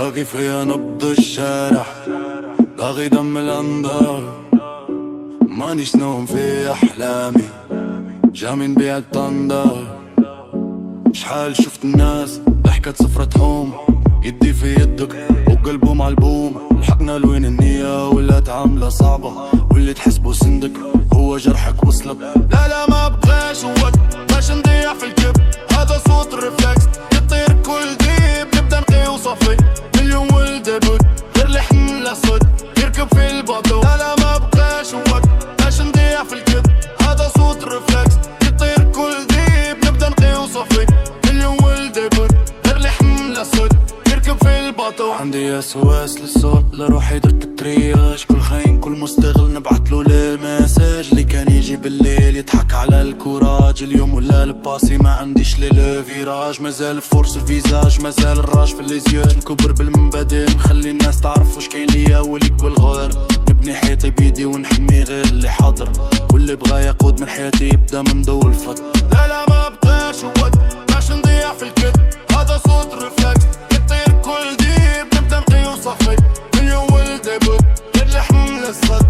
باقي فيا نبض الشارع، باقي دم الأنبار، مانيش نوم في أحلامي، جامين بيع الطندار. شحال شفت الناس ضحكت صفرتهم، يدي في يدك وقلبهم عالبوم. لحقنا لوين النية ولات عاملة صعبة، واللي تحسبه صندق هو جرحك وصلك. لا لا ما بقاش وقت باش نضيع في الكب، هذا صوت ريفلكس يطير كل ديب. نبدا نقي وصفي مليون ولد بود، غير لحن الاسود يركب في الباطو. لا لا ما بقاش وقت باش نضيع في الكب، هذا صوت ريفلكس يطير كل ديب. نبدا نقي وصفي مليون ولد بود، غير لحن الاسود يركب في الباطو. عندي اسواس للصوت لروحي درت الترياج، كل خاين كل مستغل نبعتلو المساج. اللي كان يجي بالليل يضحك على الكوراج، اليوم ولا الباسي ما عنديش لي فيراج. مازال فورس الفيزاج، مازال الراج في الليزياج. نكبر بالمبادئ نخلي الناس تعرف واش كاين ليا وليك والغير. نبني حيطي بيدي ونحمي غير اللي حاضر، واللي بغا يقود من حياتي يبدا من ضو الفضل. لا لا ما بقاش وقت باش نضيع في الكذب، هذا صوت ريفلكس يطير كل ديب. نبدا نقي وصفي مليون ولد بود، غير لحم الاسود